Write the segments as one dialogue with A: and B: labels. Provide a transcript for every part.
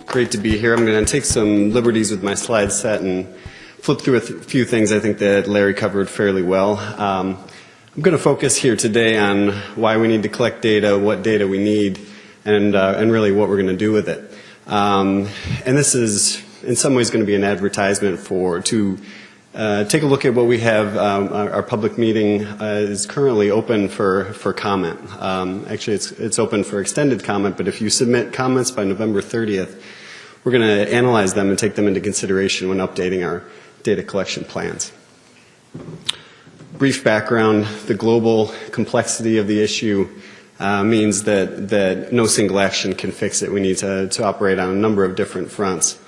A: Great to be here. I'm going to take some liberties with my slide set and flip through a few things I think that Larry covered fairly well. I'm going to focus here today on why we need to collect data, what data we need, and really what we're going to do with it. And this is in some ways going to be an advertisement to take a look at what we have. Our public meeting is currently open for comment. Actually, it's open for extended comment, but if you submit comments by November 30th, we're going to analyze them and take them into consideration when updating our data collection plans. Brief background: the global complexity of the issue means that no single action can fix it. We need to operate on a number of different fronts.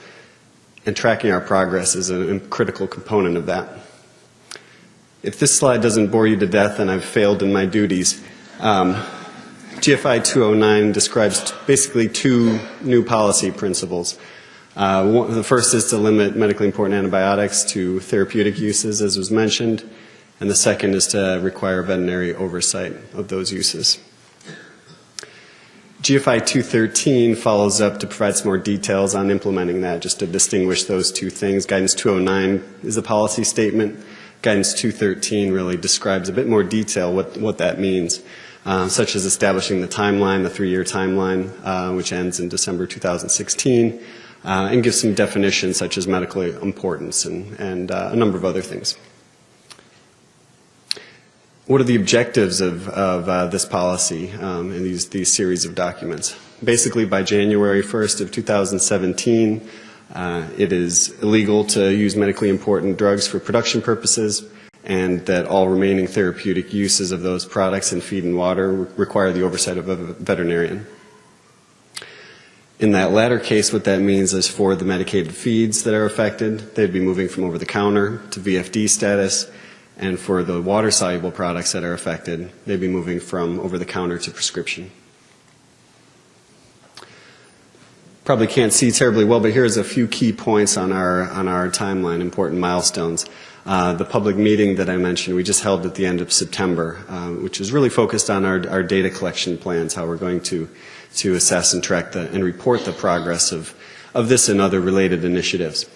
A: And tracking our progress is a critical component of that. If this slide doesn't bore you to death, then I've failed in my duties. GFI 209 describes basically two new policy principles. The first is to limit medically important antibiotics to therapeutic uses, as was mentioned, and the second is to require veterinary oversight of those uses. GFI 213 follows up to provide some more details on implementing that, just to distinguish those two things. Guidance 209 is a policy statement. Guidance 213 really describes a bit more detail what that means, such as establishing the timeline, the 3-year timeline, which ends in December 2016, and gives some definitions such as medical importance and a number of other things. What are the objectives of this policy in these series of documents? Basically, by January 1st of 2017, it is illegal to use medically important drugs for production purposes, and that all remaining therapeutic uses of those products in feed and water require the oversight of a veterinarian. In that latter case, what that means is for the medicated feeds that are affected, they'd be moving from over-the-counter to VFD status. And for the water-soluble products that are affected, they'd be moving from over-the-counter to prescription. Probably can't see terribly well, but here's a few key points on our timeline, important milestones. The public meeting that I mentioned, we just held at the end of September, which is really focused on our data collection plans, how we're going to assess and track and report the progress of this and other related initiatives.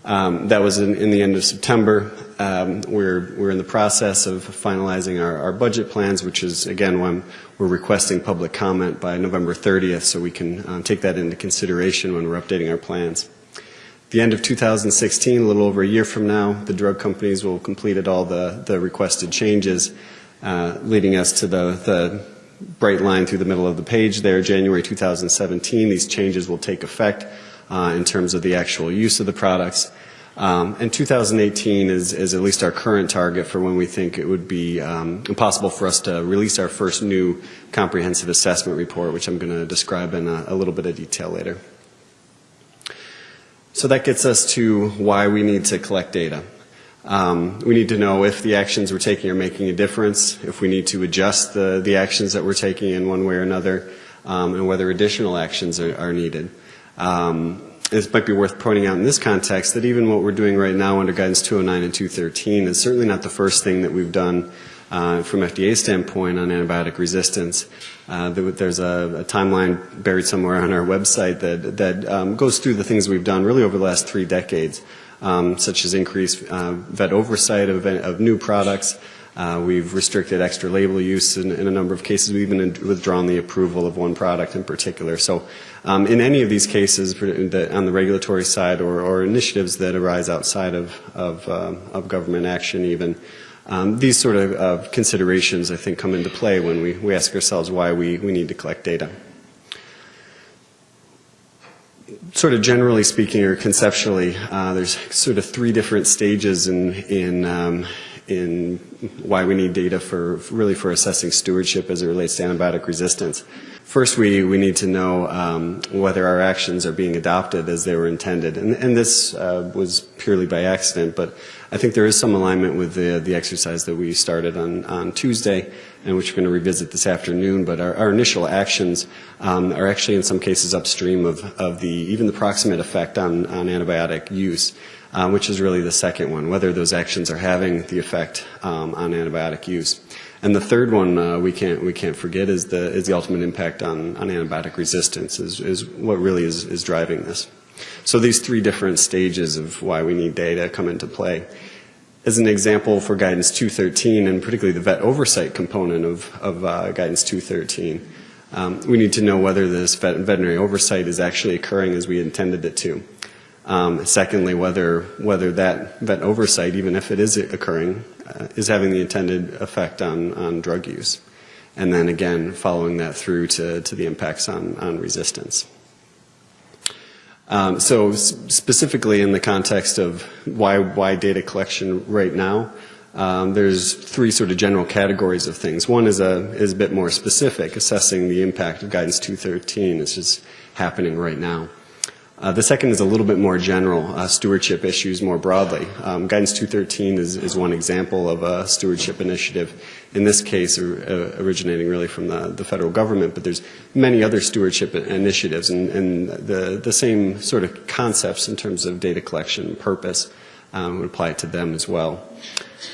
A: That was in the end of September. We're in the process of finalizing our budget plans, which is, again, when we're requesting public comment by November 30th, so we can take that into consideration when we're updating our plans. At the end of 2016, a little over a year from now, the drug companies will have completed all the requested changes, leading us to the bright line through the middle of the page there, January 2017. These changes will take effect in terms of the actual use of the products. And 2018 is at least our current target for when we think it would be impossible for us to release our first new comprehensive assessment report, which I'm going to describe in a little bit of detail later. So that gets us to why we need to collect data. We need to know if the actions we're taking are making a difference, if we need to adjust the actions that we're taking in one way or another, and whether additional actions are needed. It might be worth pointing out in this context that even what we're doing right now under Guidance 209 and 213 is certainly not the first thing that we've done from FDA's standpoint on antibiotic resistance. There's a timeline buried somewhere on our website that goes through the things we've done really over the last 3 decades, such as increased vet oversight of new products. We've restricted extra label use in a number of cases. We've even withdrawn the approval of one product in particular. So in any of these cases on the regulatory side or initiatives that arise outside of government action even, these sort of considerations I think come into play when we ask ourselves why we need to collect data. Sort of generally speaking or conceptually, there's sort of 3 different stages in why we need data for assessing stewardship as it relates to antibiotic resistance. First, we need to know whether our actions are being adopted as they were intended. And this was purely by accident, but I think there is some alignment with the exercise that we started on Tuesday, and which we're going to revisit this afternoon. But our initial actions are actually in some cases upstream of even the proximate effect on antibiotic use. Which is really the second one, whether those actions are having the effect on antibiotic use. And the third one we can't forget is the ultimate impact on antibiotic resistance is what really is driving this. So these three different stages of why we need data come into play. As an example for Guidance 213, and particularly the vet oversight component of Guidance 213, we need to know whether this veterinary oversight is actually occurring as we intended it to. Secondly, whether that vet oversight, even if it is occurring, is having the intended effect on drug use. And then again, following that through to the impacts on resistance. So specifically in the context of why data collection right now, there's three sort of general categories of things. One is a bit more specific, assessing the impact of Guidance 213. It's just happening right now. The second is a little bit more general, stewardship issues more broadly. Guidance 213 is one example of a stewardship initiative, in this case originating really from the federal government, but there's many other stewardship initiatives, and the same sort of concepts in terms of data collection purpose would apply to them as well.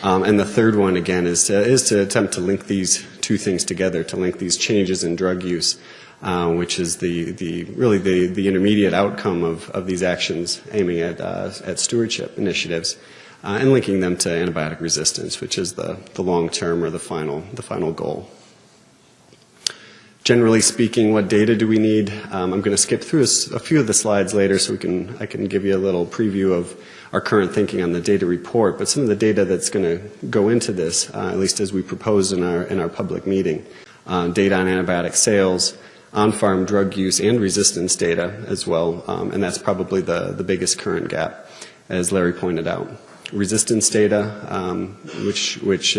A: And the third one, again, is to attempt to link these two things together, to link these changes in drug use, which is really the intermediate outcome of these actions aiming at stewardship initiatives, and linking them to antibiotic resistance, which is the long-term or the final goal. Generally speaking, what data do we need? I'm going to skip through a few of the slides later so I can give you a little preview of our current thinking on the data report, but some of the data that's going to go into this, at least as we proposed in our public meeting. Data on antibiotic sales, on-farm drug use and resistance data as well, and that's probably the biggest current gap, as Larry pointed out. Resistance data, which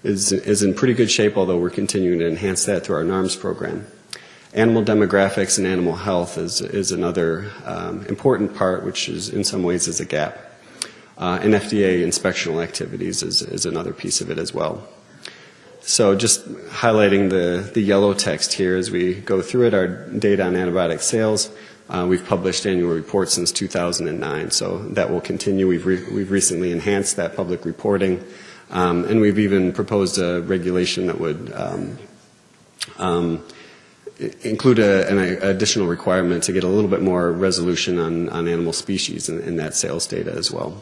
A: is in pretty good shape, although we're continuing to enhance that through our NARMS program. Animal demographics and animal health is another important part, which is in some ways is a gap. And FDA inspectional activities is another piece of it as well. So just highlighting the yellow text here as we go through it, our data on antibiotic sales. We've published annual reports since 2009, so that will continue. We've recently enhanced that public reporting, and we've even proposed a regulation that would include an additional requirement to get a little bit more resolution on animal species in that sales data as well.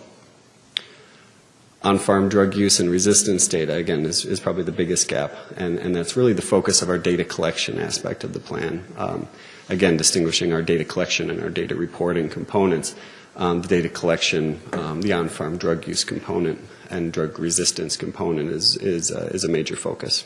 A: On-farm drug use and resistance data, again, is probably the biggest gap, and that's really the focus of our data collection aspect of the plan. Again, distinguishing our data collection and our data reporting components. The data collection, the on-farm drug use component and drug resistance component is a major focus.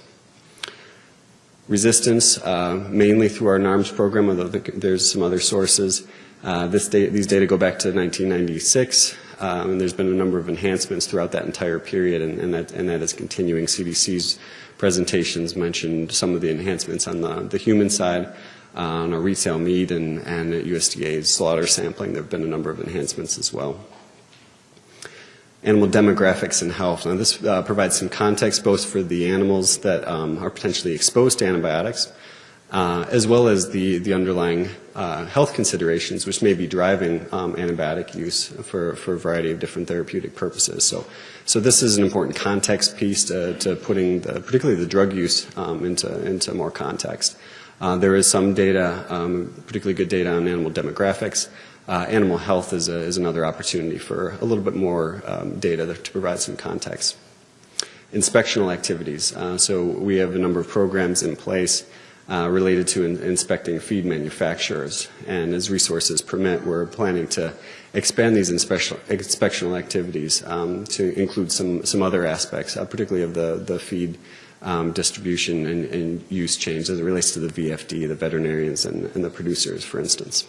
A: Resistance, mainly through our NARMS program, although there's some other sources. These data go back to 1996. And there's been a number of enhancements throughout that entire period, and that is continuing. CDC's presentations mentioned some of the enhancements on the human side, on our retail meat, and at USDA's slaughter sampling. There have been a number of enhancements as well. Animal demographics and health. Now this provides some context both for the animals that are potentially exposed to antibiotics, as well as the underlying health considerations which may be driving antibiotic use for a variety of different therapeutic purposes. So this is an important context piece to putting particularly the drug use into more context. There is some data, particularly good data on animal demographics. Animal health is another opportunity for a little bit more data to provide some context. Inspectional activities. So we have a number of programs in place related to inspecting feed manufacturers, and as resources permit, we're planning to expand these inspectional activities to include some other aspects, particularly of the feed distribution and use chains as it relates to the VFD, the veterinarians, and the producers, for instance.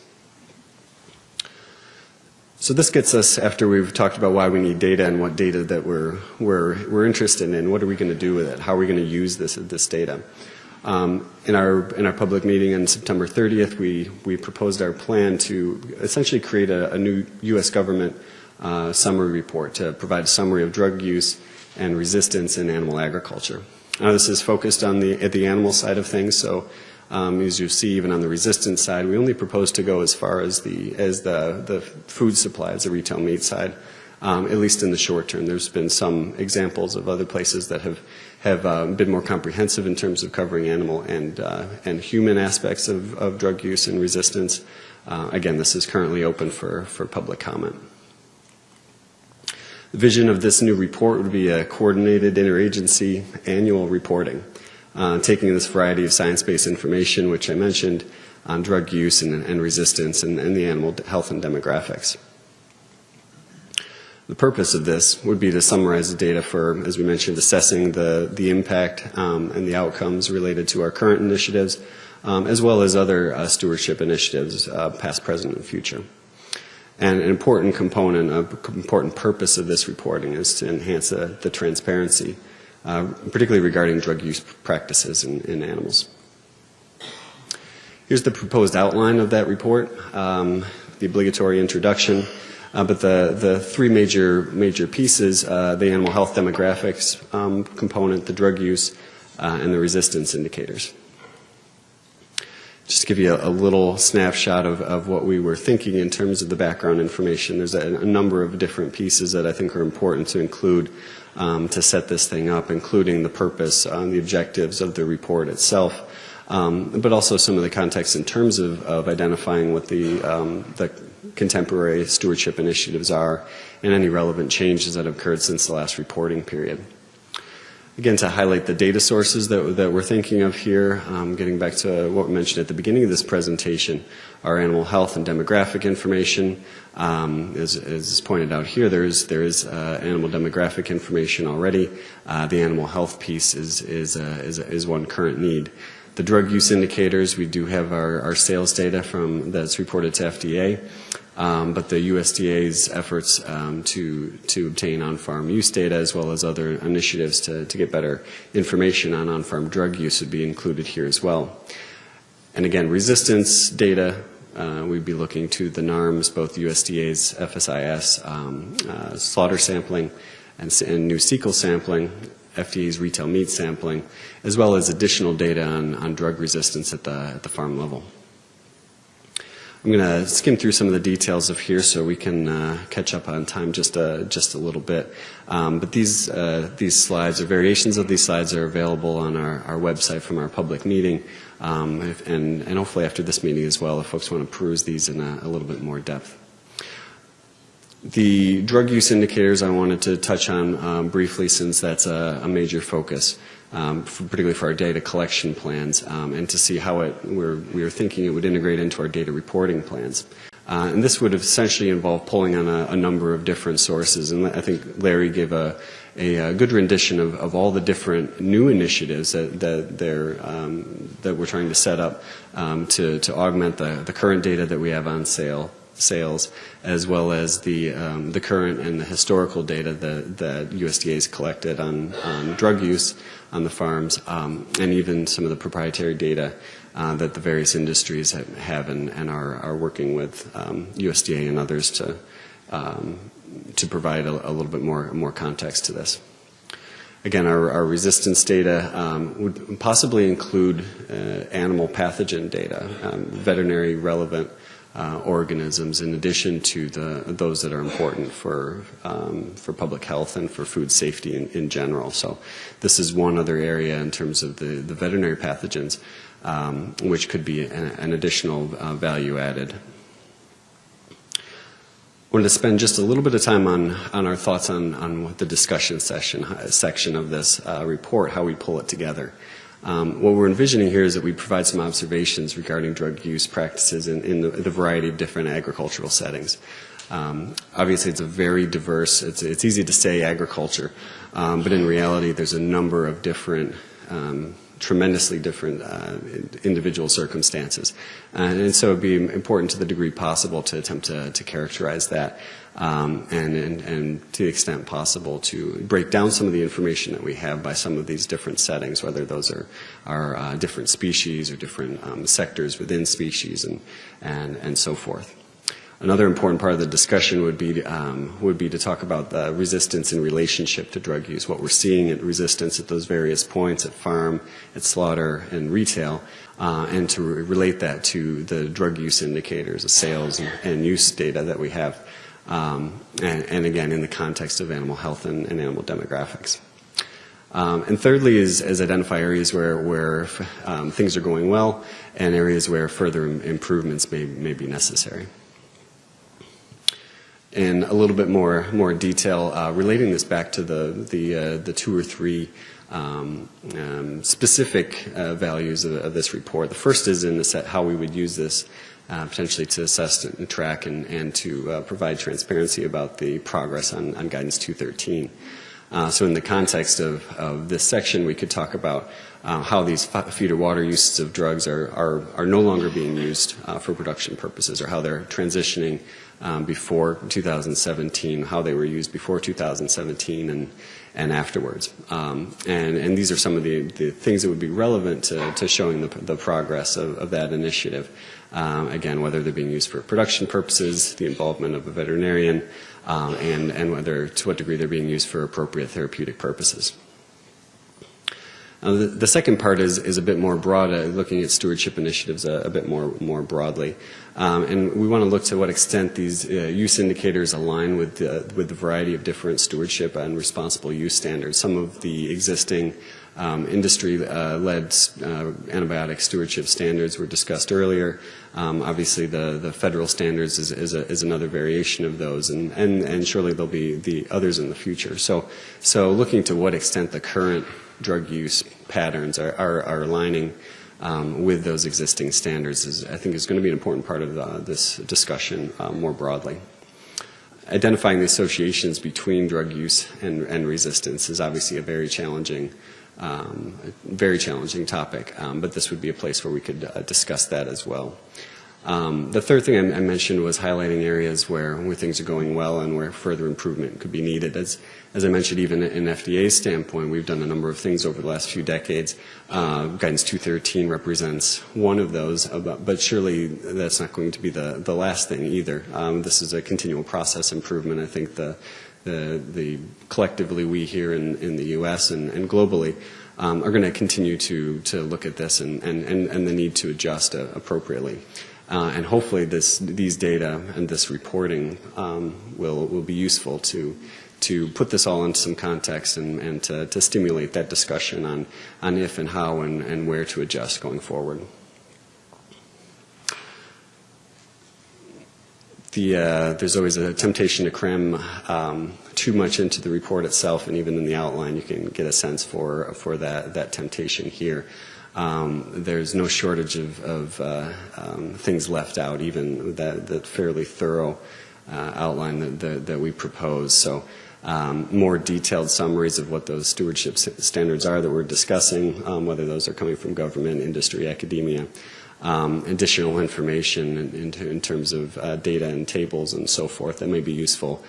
A: So this gets us, after we've talked about why we need data and what data that we're interested in, what are we going to do with it? How are we going to use this data? In our public meeting on September 30th, we proposed our plan to essentially create a new U.S. government summary report to provide a summary of drug use and resistance in animal agriculture. Now this is focused on the animal side of things, so as you see, even on the resistance side, we only propose to go as far as the food supplies, the retail meat side. at least in the short term. There's been some examples of other places that have been more comprehensive in terms of covering animal and human aspects of drug use and resistance. Again, this is currently open for public comment. The vision of this new report would be a coordinated interagency annual reporting, taking this variety of science-based information, which I mentioned, on drug use and resistance and the animal health and demographics. The purpose of this would be to summarize the data for, as we mentioned, assessing the impact and the outcomes related to our current initiatives, as well as other stewardship initiatives, past, present, and future. And an important component, important purpose of this reporting is to enhance the transparency, particularly regarding drug use practices in animals. Here's the proposed outline of that report, the obligatory introduction, but the three major pieces, the animal health demographics component, the drug use, and the resistance indicators. Just to give you a little snapshot of what we were thinking in terms of the background information, there's a number of different pieces that I think are important to include to set this thing up, including the purpose, the objectives of the report itself, but also some of the context in terms of identifying what the contemporary stewardship initiatives are and any relevant changes that have occurred since the last reporting period. Again, to highlight the data sources that we're thinking of here, getting back to what we mentioned at the beginning of this presentation, our animal health and demographic information. As pointed out here, there is animal demographic information already. The animal health piece is one current need. The drug use indicators, we do have our sales data that's reported to FDA, but the USDA's efforts to obtain on-farm use data as well as other initiatives to get better information on on-farm drug use would be included here as well. And again, resistance data, we'd be looking to the NARMs, both USDA's FSIS slaughter sampling and new cecal sampling, FDA's retail meat sampling, as well as additional data on drug resistance at the farm level. I'm going to skim through some of the details of here so we can catch up on time just a little bit. But these slides or variations of these slides are available on our website from our public meeting, and hopefully after this meeting as well, if folks want to peruse these in a little bit more depth. The drug use indicators I wanted to touch on briefly, since that's a major focus, particularly for our data collection plans, and to see how we were thinking it would integrate into our data reporting plans. And this would essentially involve pulling on a number of different sources. And I think Larry gave a good rendition of all the different new initiatives that we're trying to set up to augment the current data that we have on sales, as well as the current and the historical data that USDA has collected on drug use on the farms, and even some of the proprietary data that the various industries have and are working with USDA and others to provide a little bit more context to this. Again, our resistance data would possibly include animal pathogen data, veterinary relevant organisms, in addition to those that are important for public health and for food safety in general. So this is one other area in terms of the veterinary pathogens, which could be an additional value added. I wanted to spend just a little bit of time on our thoughts on the discussion section of this report, how we pull it together. What we're envisioning here is that we provide some observations regarding drug use practices in the variety of different agricultural settings. Obviously, it's a very diverse, it's easy to say agriculture, but in reality, there's a number of different, tremendously different individual circumstances. And so it would be important to the degree possible to attempt to characterize that, and to the extent possible to break down some of the information that we have by some of these different settings, whether those are different species or different sectors within species and so forth. Another important part of the discussion would be to talk about the resistance in relationship to drug use, what we're seeing at resistance at those various points at farm, at slaughter, and retail, and to relate that to the drug use indicators, the sales and use data that we have. and again, in the context of animal health and animal demographics. And thirdly is identify areas where things are going well and areas where further improvements may be necessary. In a little bit more detail, relating this back to the 2 or 3 specific values of this report. The first is in how we would use this potentially to assess and track and to provide transparency about the progress on Guidance 213. So in the context of this section, we could talk about how these feed or water uses of drugs are no longer being used for production purposes, or how they're transitioning before 2017, how they were used before 2017 and afterwards. And these are some of the things that would be relevant to showing the progress of that initiative. Again, whether they're being used for production purposes, the involvement of a veterinarian, and whether to what degree they're being used for appropriate therapeutic purposes. The second part is a bit more broad, looking at stewardship initiatives a bit more broadly. And we want to look to what extent these use indicators align with the variety of different stewardship and responsible use standards. Some of the existing industry-led antibiotic stewardship standards were discussed earlier. Obviously, the federal standards is another variation of those, and surely there'll be the others in the future. So looking to what extent the current drug use patterns are aligning with those existing standards I think is going to be an important part of this discussion more broadly. Identifying the associations between drug use and resistance is obviously a very challenging topic, but this would be a place where we could discuss that as well. The third thing I mentioned was highlighting areas where things are going well and where further improvement could be needed. As I mentioned, even in FDA's standpoint, we've done a number of things over the last few decades. Guidance 213 represents one of those, but surely that's not going to be the last thing either. This is a continual process improvement. I think the collectively we here in the U.S. and globally are going to continue to look at this and the need to adjust appropriately. And hopefully these data and this reporting will be useful to put this all into some context and to stimulate that discussion on if and how and where to adjust going forward. There's always a temptation to cram too much into the report itself, and even in the outline you can get a sense for that temptation here. There's no shortage of things left out, even that fairly thorough outline that we propose. So more detailed summaries of what those stewardship standards are that we're discussing, whether those are coming from government, industry, academia, additional information in terms of data and tables and so forth that may be useful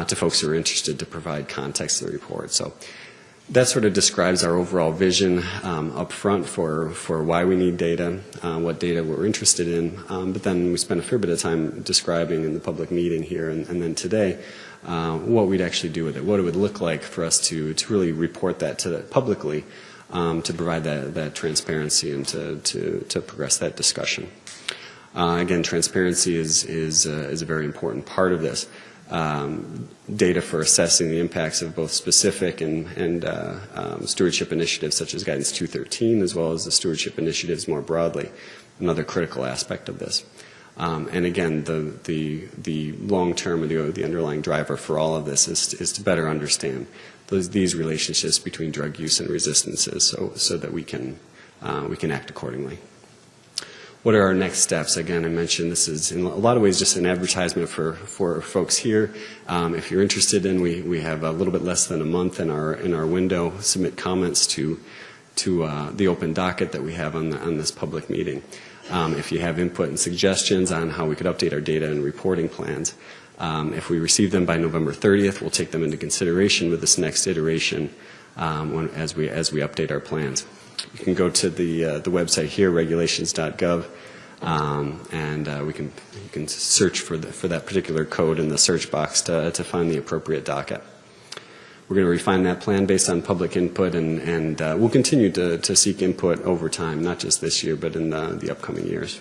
A: to folks who are interested to provide context to the report. So that sort of describes our overall vision up front for why we need data, what data we're interested in, but then we spent a fair bit of time describing in the public meeting here and then today what we'd actually do with it, what it would look like for us to really report that publicly, to provide that transparency and to progress that discussion. Again, transparency is a very important part of this. Data for assessing the impacts of both specific and stewardship initiatives such as Guidance 213, as well as the stewardship initiatives more broadly, another critical aspect of this. And again, the long-term, the underlying driver for all of this is to better understand these relationships between drug use and resistances, so that we can act accordingly. What are our next steps? Again, I mentioned this is in a lot of ways just an advertisement for folks here. If you're interested we have a little bit less than a month in our window. Submit comments to the open docket that we have on this public meeting. If you have input and suggestions on how we could update our data and reporting plans, if we receive them by November 30th, we'll take them into consideration with this next iteration as we update our plans. You can go to the website here, regulations.gov, and you can search for that particular code in the search box to find the appropriate docket. We're going to refine that plan based on public input, and we'll continue to seek input over time, not just this year, but in the upcoming years.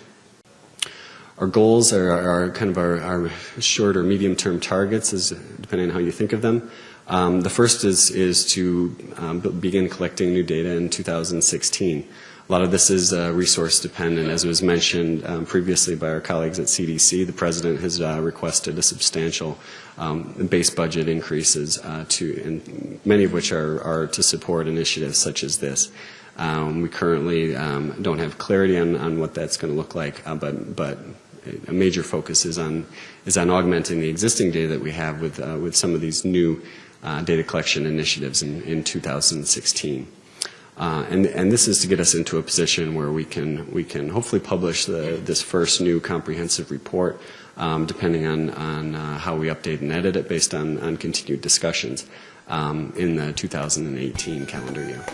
A: Our goals are kind of our short or medium-term targets, depending on how you think of them. The first is to begin collecting new data in 2016. A lot of this is resource dependent. As was mentioned previously by our colleagues at CDC, the President has requested a substantial base budget increases, and many of which are to support initiatives such as this. We currently don't have clarity on what that's going to look like, but a major focus is on augmenting the existing data that we have with some of these new data collection initiatives in 2016. And this is to get us into a position where we can hopefully publish this first new comprehensive report, depending on how we update and edit it based on continued discussions in the 2018 calendar year.